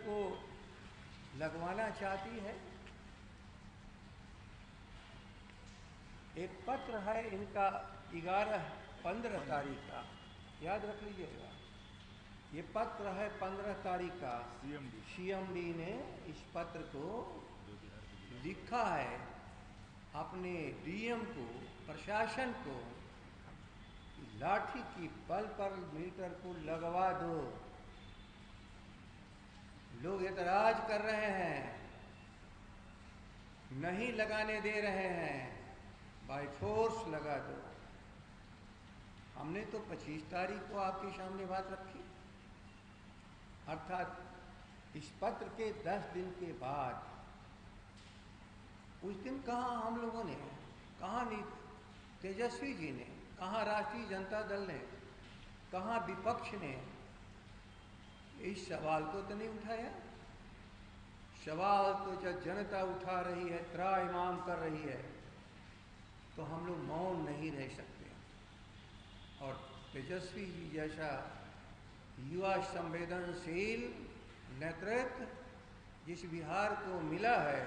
को लगवाना चाहती है। एक पत्र है इनका 15 तारीख का, याद रख लीजिएगा। ये पत्र है 15 तारीख का। सीएमडी ने इस पत्र को लिखा है अपने डीएम को, प्रशासन को, लाठी की बल पर मीटर को लगवा दो। लोग एतराज कर रहे हैं, नहीं लगाने दे रहे हैं, बाय फोर्स लगा दो। हमने तो 25 तारीख को आपके सामने बात रखी, अर्थात इस पत्र के 10 दिन के बाद। उस दिन कहाँ हम लोगों ने, कहाँ तेजस्वी जी ने, कहाँ राष्ट्रीय जनता दल ने, कहाँ विपक्ष ने इस सवाल को तो नहीं उठाया। सवाल तो जब जनता उठा रही है, त्राहिमाम कर रही है, तो हम लोग मौन नहीं रह सकते। और तेजस्वी जी जैसा युवा संवेदनशील नेतृत्व जिस बिहार को मिला है,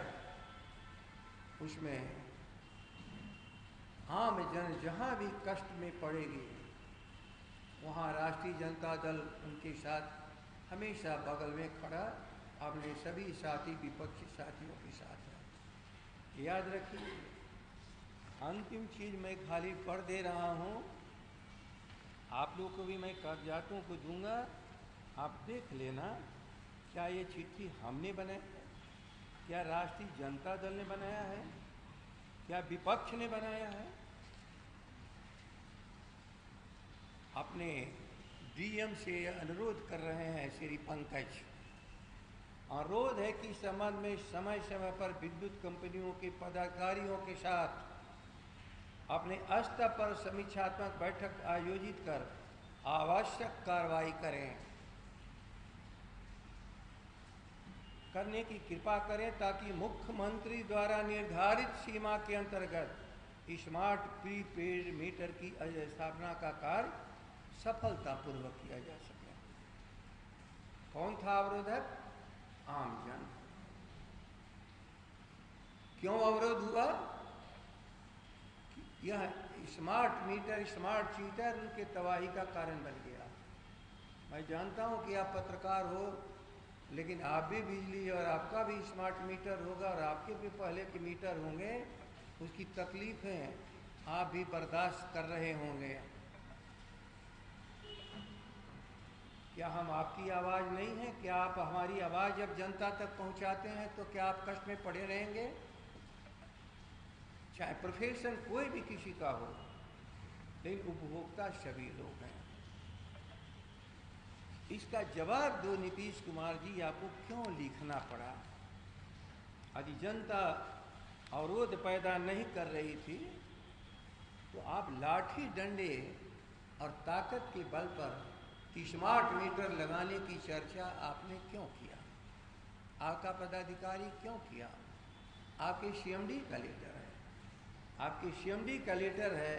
उसमें आम जन जहाँ भी कष्ट में पड़ेगी, वहाँ राष्ट्रीय जनता दल उनके साथ हमेशा बगल में खड़ा, अपने सभी साथी विपक्षी साथियों के साथ है। याद रखिए, अंतिम चीज मैं खाली पढ़ दे रहा हूँ, आप लोग को भी मैं कागजातों को दूंगा, आप देख लेना। क्या ये चिट्ठी हमने बनाई है? क्या राष्ट्रीय जनता दल ने बनाया है? क्या विपक्ष ने बनाया है? अपने डीएम से अनुरोध कर रहे हैं श्री पंकज, अनुरोध है कि संबंध में समय समय पर विद्युत कंपनियों के पदाधिकारियों के साथ अपने स्तर पर समीक्षात्मक बैठक आयोजित कर आवश्यक कार्रवाई करने की कृपा करें, ताकि मुख्यमंत्री द्वारा निर्धारित सीमा के अंतर्गत स्मार्ट प्रीपेड मीटर की स्थापना का कार्य सफलतापूर्वक किया जा सके। कौन था अवरोधक? आम जन। क्यों अवरोध हुआ? यह स्मार्ट मीटर, स्मार्ट चीटर उनके तबाही का कारण बन गया। मैं जानता हूं कि आप पत्रकार हो, लेकिन आप भी बिजली और आपका भी स्मार्ट मीटर होगा और आपके भी पहले के मीटर होंगे, उसकी तकलीफें आप भी बर्दाश्त कर रहे होंगे। क्या हम आपकी आवाज़ नहीं है? क्या आप हमारी आवाज़ जब जनता तक पहुंचाते हैं तो क्या आप कष्ट में पड़े रहेंगे? चाहे प्रोफेशन कोई भी किसी का हो, लेकिन उपभोक्ता सभी लोग हैं। इसका जवाब दो नीतीश कुमार जी, आपको क्यों लिखना पड़ा? यदि जनता अवरोध पैदा नहीं कर रही थी तो आप लाठी डंडे और ताकत के बल पर स्मार्ट मीटर लगाने की चर्चा आपने क्यों किया? आपका पदाधिकारी क्यों किया? आपके सीएमडी का लेटर है, आपके सीएमडी का लेटर है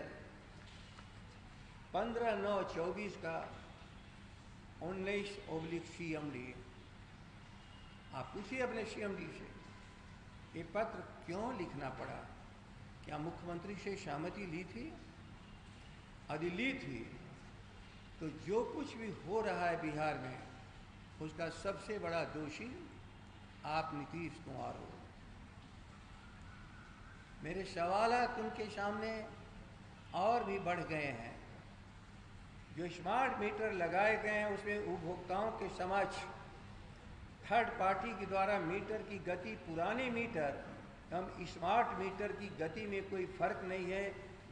15/9/24 का 19/CMD। आप पूछिए अपने सीएमडी से, ये पत्र क्यों लिखना पड़ा? क्या मुख्यमंत्री से सहमति ली थी? यदि ली थी तो जो कुछ भी हो रहा है बिहार में, उसका सबसे बड़ा दोषी आप नीतीश कुमार हो। मेरे सवालात उनके सामने और भी बढ़ गए हैं। जो स्मार्ट मीटर लगाए गए हैं उसमें उपभोक्ताओं के समक्ष थर्ड पार्टी के द्वारा मीटर की गति, पुराने मीटर हम स्मार्ट मीटर की गति में कोई फर्क नहीं है,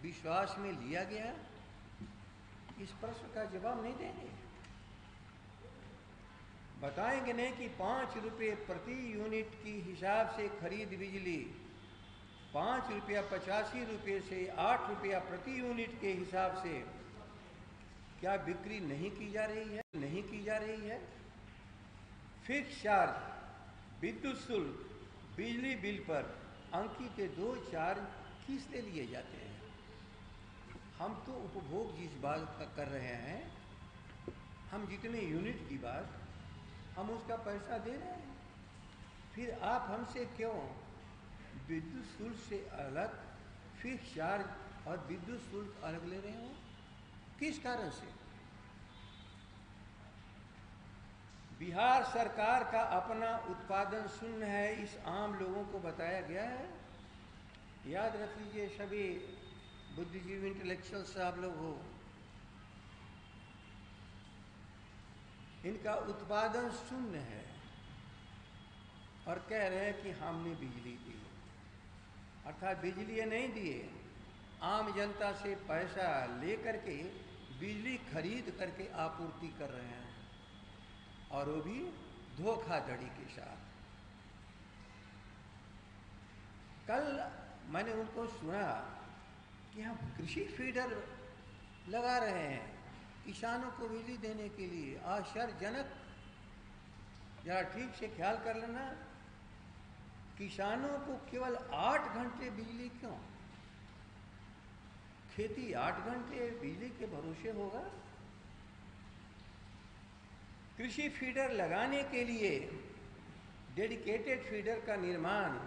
विश्वास में लिया गया? इस प्रश्न का जवाब नहीं देंगे। बताएंगे नहीं कि 5 रुपये प्रति यूनिट की हिसाब से खरीद बिजली 5 रुपया 85 रुपये से 8 रुपया प्रति यूनिट के हिसाब से क्या बिक्री नहीं की जा रही है? नहीं की जा रही है। फिक्स चार्ज, विद्युत शुल्क, बिजली बिल पर अंकित 2 चार्ज किससे लिए जाते हैं? हम तो उपभोग जिस बात का कर रहे हैं, हम जितने यूनिट की बात, हम उसका पैसा दे रहे हैं, फिर आप हमसे क्यों विद्युत शुल्क से अलग फिक्स चार्ज और विद्युत शुल्क अलग ले रहे हो? किस कारण से? बिहार सरकार का अपना उत्पादन शून्य है, इस आम लोगों को बताया गया है। याद रख लीजिए सभी बुद्धिजीवी इंटेलेक्चुअल साहब लोग हो, इनका उत्पादन शून्य है और कह रहे हैं कि हमने बिजली दी, अर्थात बिजली नहीं दिए, आम जनता से पैसा लेकर के बिजली खरीद करके आपूर्ति कर रहे हैं, और वो भी धोखाधड़ी के साथ। कल मैंने उनको सुना कि हम कृषि फीडर लगा रहे हैं किसानों को बिजली देने के लिए। आश्चर्यजनक। जरा ठीक से ख्याल कर लेना, किसानों को केवल 8 घंटे बिजली क्यों? खेती 8 घंटे बिजली के भरोसे होगा? कृषि फीडर लगाने के लिए डेडिकेटेड फीडर का निर्माण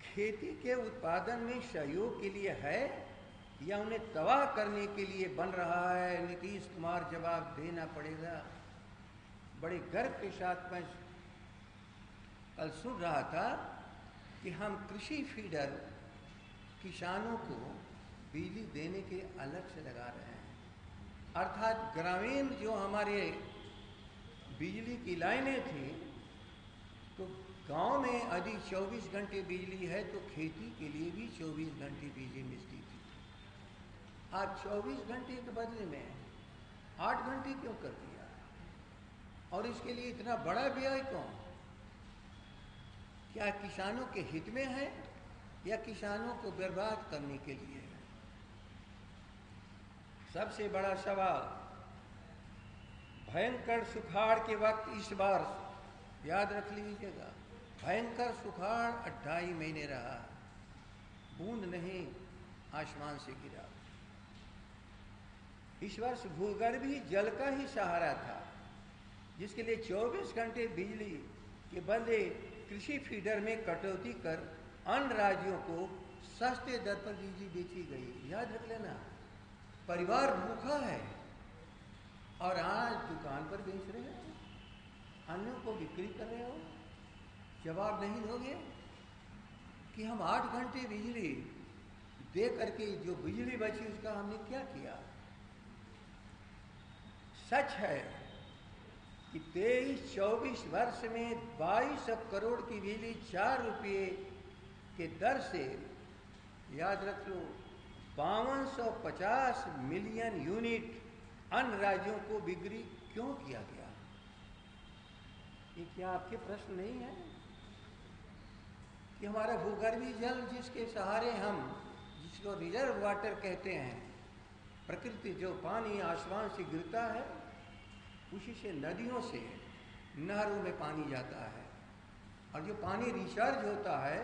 खेती के उत्पादन में सहयोग के लिए है या उन्हें तबाह करने के लिए बन रहा है? नीतीश कुमार जवाब देना पड़ेगा। बड़े गर्व के साथ मैं कल सुन रहा था कि हम कृषि फीडर किसानों को बिजली देने के अलग से लगा रहे हैं, अर्थात ग्रामीण जो हमारे बिजली की लाइनें थी, तो गांव में यदि 24 घंटे बिजली है तो खेती के लिए भी 24 घंटे बिजली मिलती थी। आज 24 घंटे के बदले में 8 घंटे क्यों कर दिया? और इसके लिए इतना बड़ा व्यय क्यों? क्या किसानों के हित में है या किसानों को बर्बाद करने के लिए है? सबसे बड़ा सवाल, भयंकर सुखाड़ के वक्त इस बार याद रख लीजिएगा, भयंकर सुखाड़ 2.5 महीने रहा, बूंद नहीं आसमान से गिरा। इस वर्ष भूगर्भीय जल का ही सहारा था, जिसके लिए 24 घंटे बिजली के बदले कृषि फीडर में कटौती कर अन्य राज्यों को सस्ते दर पर बिजली बेची गई। याद रख लेना, परिवार भूखा है और आज दुकान पर बेच रहे हो, अन्यों को बिक्री कर रहे हो। जवाब नहीं दोगे कि हम 8 घंटे बिजली दे करके जो बिजली बची उसका हमने क्या किया? सच है कि 23-24 वर्ष में 2200 करोड़ की बिजली 4 रुपये के दर से, याद रख लो, 5250 मिलियन यूनिट अन्य राज्यों को बिक्री क्यों किया गया? ये क्या आपके प्रश्न नहीं है कि हमारा भूगर्भीय जल जिसके सहारे हम, जिसको रिजर्व वाटर कहते हैं, प्रकृति जो पानी आसमान से गिरता है उसी से नदियों से नहरों में पानी जाता है, और जो पानी रिचार्ज होता है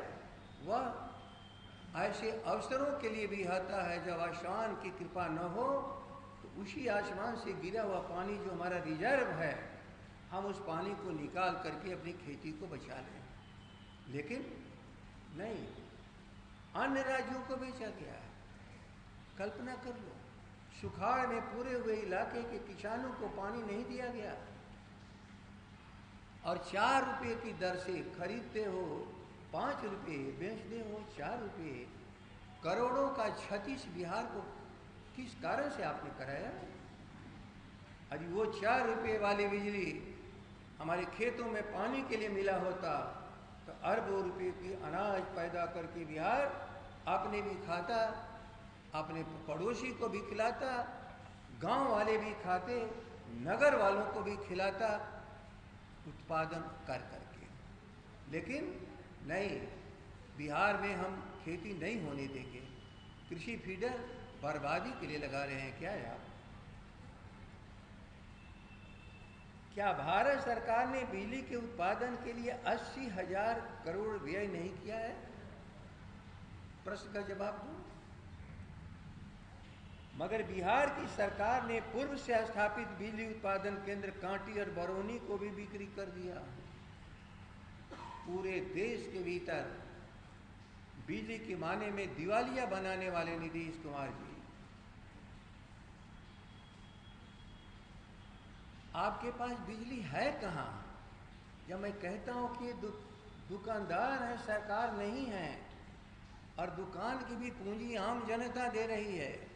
वह ऐसे अवसरों के लिए भी आता है जब आसमान की कृपा न हो, तो उसी आसमान से गिरा हुआ पानी जो हमारा रिजर्व है, हम उस पानी को निकाल करके अपनी खेती को बचा लें। लेकिन नहीं, अन्य राज्यों को बेचा गया है। कल्पना कर लो, सुखाड़ में पूरे हुए इलाके के किसानों को पानी नहीं दिया गया और 4 रुपये की दर से खरीदते हो, 5 रुपये बेचते हो 4 रुपये। करोड़ों का क्षति बिहार को किस कारण से आपने कराया? यदि वो 4 रुपये वाली बिजली हमारे खेतों में पानी के लिए मिला होता तो अरबों रुपये की अनाज पैदा करके बिहार अपने भी खाता, अपने पड़ोसी को भी खिलाता, गांव वाले भी खाते, नगर वालों को भी खिलाता, उत्पादन कर करके। लेकिन नहीं, बिहार में हम खेती नहीं होने देंगे। कृषि फीडर बर्बादी के लिए लगा रहे हैं क्या आप? क्या भारत सरकार ने बिजली के उत्पादन के लिए 80,000 करोड़ व्यय नहीं किया है? प्रश्न का जवाब दो। मगर बिहार की सरकार ने पूर्व से स्थापित बिजली उत्पादन केंद्र कांटी और बरौनी को भी बिक्री कर दिया। पूरे देश के भीतर बिजली के माने में दिवालिया बनाने वाले नीतीश कुमार जी, आपके पास बिजली है कहाँ? जब मैं कहता हूँ कि दुकानदार है, सरकार नहीं है, और दुकान की भी पूंजी आम जनता दे रही है,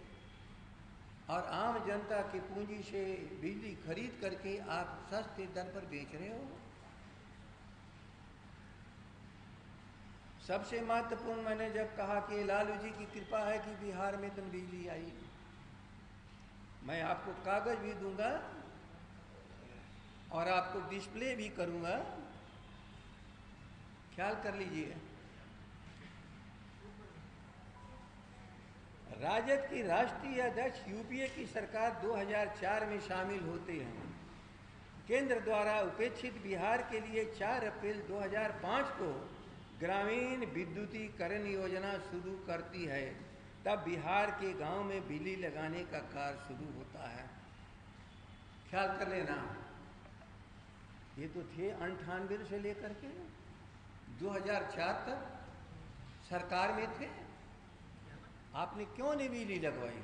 और आम जनता की पूंजी से बिजली खरीद करके आप सस्ते दर पर बेच रहे हो। सबसे महत्वपूर्ण मैंने जब कहा कि लालू जी की कृपा है कि बिहार में तुम बिजली आई, मैं आपको कागज भी दूंगा और आपको डिस्प्ले भी करूंगा, ख्याल कर लीजिए। राजद की राष्ट्रीय अध्यक्ष यूपीए की सरकार 2004 में शामिल होते हैं। केंद्र द्वारा उपेक्षित बिहार के लिए 4 अप्रैल 2005 को ग्रामीण विद्युतीकरण योजना शुरू करती है। तब बिहार के गांव में बिजली लगाने का कार्य शुरू होता है। ख्याल कर लेना, ये तो थे 98 से लेकर के 2004 तक सरकार में थे। आपने क्यों नहीं बिजली लगवाई?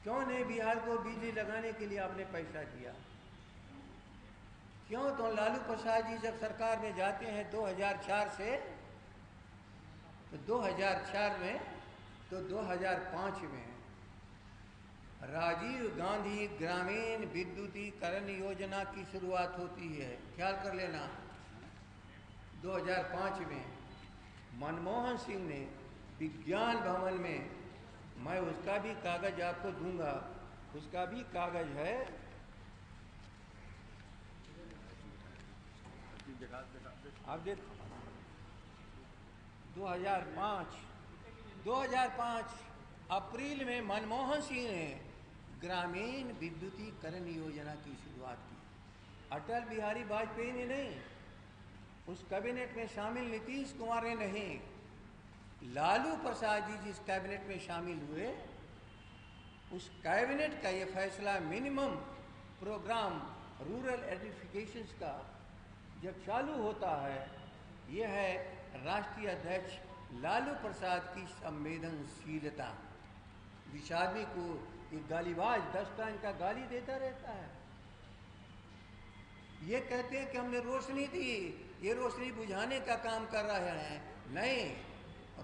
क्यों नहीं बिहार को बिजली लगाने के लिए आपने पैसा दिया? क्यों? तो लालू प्रसाद जी जब सरकार में जाते हैं 2004 से, तो 2004 में, तो 2005 में राजीव गांधी ग्रामीण विद्युतीकरण योजना की शुरुआत होती है। ख्याल कर लेना, 2005 में मनमोहन सिंह ने विज्ञान भवन में, मैं उसका भी कागज आपको दूंगा, उसका भी कागज है, आप देखो, 2005 अप्रैल में मनमोहन सिंह ने ग्रामीण विद्युतीकरण योजना की शुरुआत की। अटल बिहारी वाजपेयी ने नहीं, उस कैबिनेट में शामिल नीतीश कुमार ने नहीं, लालू प्रसाद जी जिस कैबिनेट में शामिल हुए, उस कैबिनेट का ये फैसला मिनिमम प्रोग्राम रूरल एडिफिकेशंस का जब चालू होता है, यह है राष्ट्रीय अध्यक्ष लालू प्रसाद की संवेदनशीलता। जिस आदमी को एक गालीबाज 10 टाइम का गाली देता रहता है, ये कहते हैं कि हमने रोशनी दी, ये रोशनी बुझाने का काम कर रहे हैं। नहीं,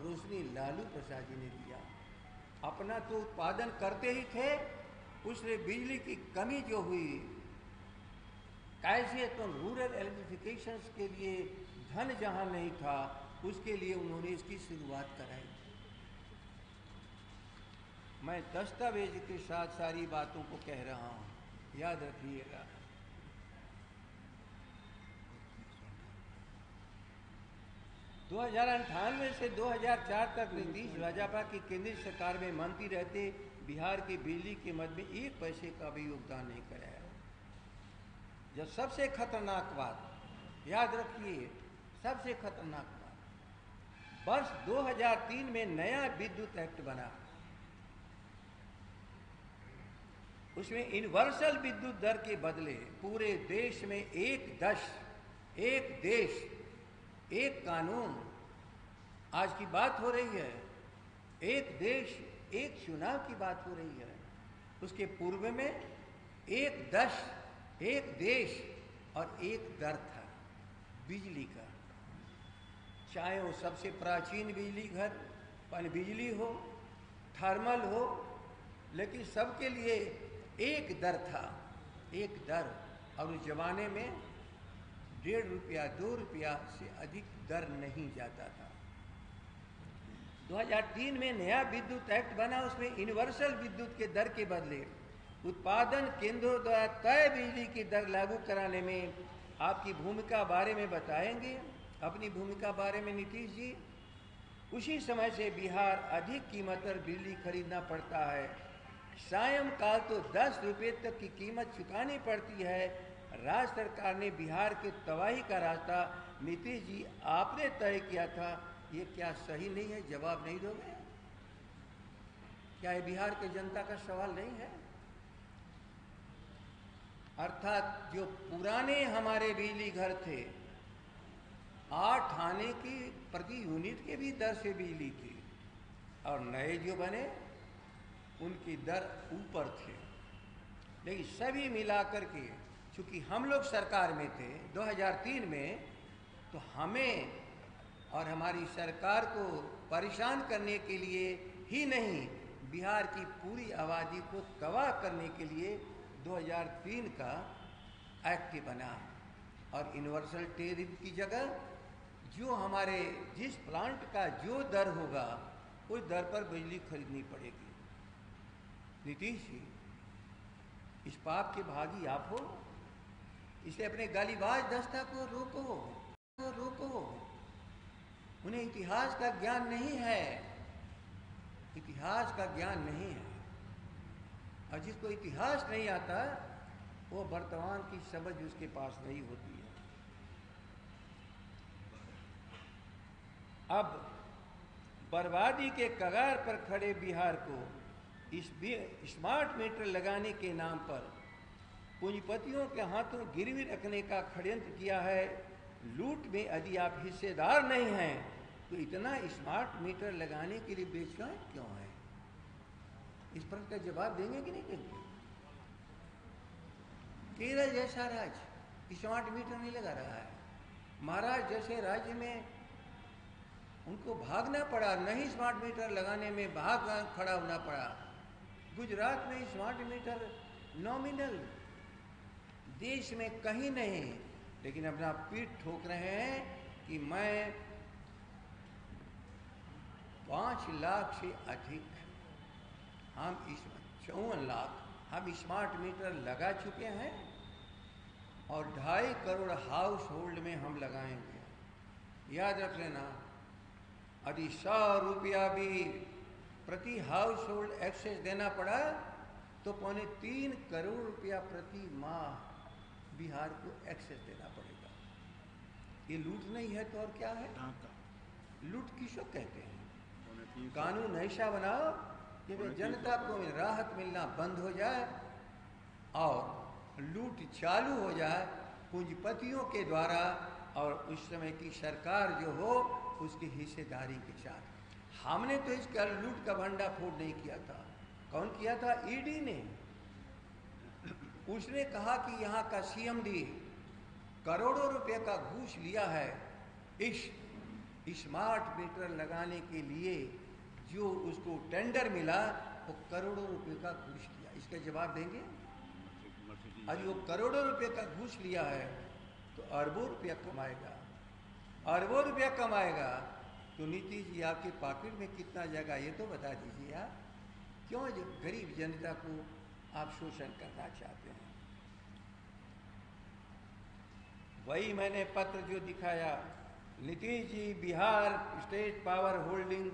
रोशनी लालू प्रसाद जी ने दिया। अपना तो उत्पादन करते ही थे, उससे बिजली की कमी जो हुई, कैसे तो रूरल इलेक्ट्रिफिकेशन के लिए धन जहां नहीं था, उसके लिए उन्होंने इसकी शुरुआत कराई। मैं दस्तावेज के साथ सारी बातों को कह रहा हूं, याद रखिएगा। दो 2098 से 2004 तक नीतीश भाजपा की केंद्रीय सरकार में मंत्री रहते बिहार की बिजली की मद में 1 पैसे का भी योगदान नहीं कराया। जब सबसे खतरनाक बात याद रखिए, सबसे खतरनाक बात, वर्ष 2003 में नया विद्युत एक्ट बना, उसमें यूनिवर्सल विद्युत दर के बदले पूरे देश में एक देश एक कानून, आज की बात हो रही है, एक देश एक चुनाव की बात हो रही है। उसके पूर्व में एक देश और एक दर था बिजली का, चाहे वो सबसे प्राचीन बिजली घर पनबिजली हो, थर्मल हो, लेकिन सबके लिए एक दर था, एक दर। और उस जमाने में 1.5 रुपया 2 रुपया से अधिक दर नहीं जाता था। 2003 में नया विद्युत एक्ट बना, उसमें यूनिवर्सल विद्युत के दर के बदले उत्पादन केंद्रों द्वारा तय बिजली की दर लागू कराने में आपकी भूमिका बारे में बताएंगे, अपनी भूमिका बारे में नीतीश जी। उसी समय से बिहार अधिक कीमत पर बिजली खरीदना पड़ता है, सायंकाल तो 10 रुपये तक की कीमत चुकानी पड़ती है। राज्य सरकार ने बिहार के तबाही का रास्ता नीतीश जी आपने तय किया था, ये क्या सही नहीं है? जवाब नहीं दोगे? क्या ये बिहार के जनता का सवाल नहीं है? अर्थात जो पुराने हमारे बिजली घर थे, 8 आने की प्रति यूनिट के भी दर से बिजली थी, और नए जो बने उनकी दर ऊपर थे। लेकिन सभी मिलाकर के, चूंकि हम लोग सरकार में थे 2003 में, तो हमें और हमारी सरकार को परेशान करने के लिए ही नहीं, बिहार की पूरी आबादी को तबाह करने के लिए 2003 का एक्ट बना। और यूनिवर्सल टेरिफ की जगह जो हमारे जिस प्लांट का जो दर होगा उस दर पर बिजली खरीदनी पड़ेगी। नीतीश जी, इस पाप के भागी आप हो, इसे अपने गालीबाज दस्ता को रोको। उन्हें इतिहास का ज्ञान नहीं है, इतिहास का ज्ञान नहीं है। और जिसको इतिहास नहीं आता वो वर्तमान की समझ उसके पास नहीं होती है। अब बर्बादी के कगार पर खड़े बिहार को इस स्मार्ट मीटर लगाने के नाम पर पूंजीपतियों के हाथों गिरवी रखने का षड्यंत्र किया है। लूट में यदि आप हिस्सेदार नहीं हैं तो इतना स्मार्ट मीटर लगाने के लिए बेचैन क्यों है? इस पर का जवाब देंगे कि नहीं देंगे? केरल जैसा राज्य स्मार्ट मीटर नहीं लगा रहा है, महाराष्ट्र जैसे राज्य में उनको भागना पड़ा, नहीं स्मार्ट मीटर लगाने में भाग खड़ा होना पड़ा। गुजरात में स्मार्ट मीटर नॉमिनल, देश में कहीं नहीं, लेकिन अपना पीठ ठोक रहे हैं कि मैं 5 लाख से अधिक, हम 54 लाख हम स्मार्ट मीटर लगा चुके हैं और 2.5 करोड़ हाउस होल्ड में हम लगाएंगे। याद रख लेना, यदि 100 रुपया भी प्रति हाउस होल्ड एक्सेस देना पड़ा तो 3.25 करोड़ रुपया प्रति माह बिहार को एक्सेस देना पड़ेगा। ये लूट नहीं है तो और क्या है? लूट किसको कहते हैं? कानून ऐसा बनाओ कि जनता को राहत मिलना बंद हो जाए और लूट चालू हो जाए पूंजीपतियों के द्वारा, और उस समय की सरकार जो हो उसकी हिस्सेदारी के साथ। हमने तो इसका लूट का भंडाफोड़ नहीं किया था। कौन किया था? ईडी ने। उसने कहा कि यहाँ का सीएमडी करोड़ों रुपए का घूस लिया है इस स्मार्ट मीटर लगाने के लिए। जो उसको टेंडर मिला वो करोड़ों रुपए का घूस लिया। इसका जवाब देंगे? अरे वो करोड़ों रुपए का घूस लिया है तो अरबों रुपया कमाएगा, अरबों रुपया कमाएगा तो नीतीश जी आपके पॉकेट में कितना जाएगा ये तो बता दीजिए आप। क्यों गरीब जनता को आप शोषण करना चाहते हैं? वही मैंने पत्र जो दिखाया, Nitish ji Bihar state power holding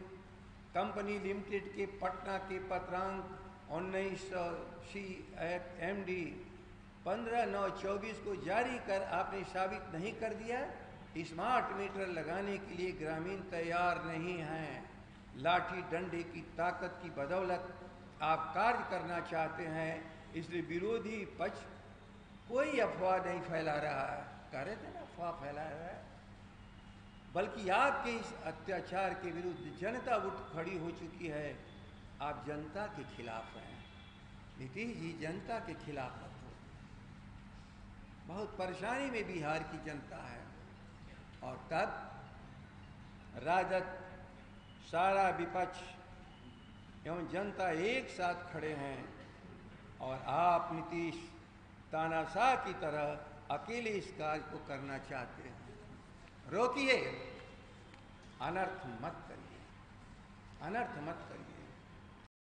company limited के पटना के पत्रांक 1980 MD 15/9/24 को जारी कर आपने साबित नहीं कर दिया स्मार्ट मीटर लगाने के लिए ग्रामीण तैयार नहीं हैं। लाठी डंडे की ताकत की बदौलत आप कार्य करना चाहते हैं, इसलिए विरोधी पक्ष कोई अफवाह नहीं फैला रहा है। कह रहे थे ना अफवाह फैला रहा है, बल्कि आपके इस अत्याचार के विरुद्ध जनता उठ खड़ी हो चुकी है। आप जनता के खिलाफ हैं नीतीश जी, जनता के खिलाफ मत हो। बहुत परेशानी में बिहार की जनता है और तब राजद, सारा विपक्ष एवं जनता एक साथ खड़े हैं और आप नीतीश तानाशाह की तरह अकेले इस कार्य को करना चाहते हैं। रोकिए, अनर्थ मत करिए, अनर्थ मत करिए।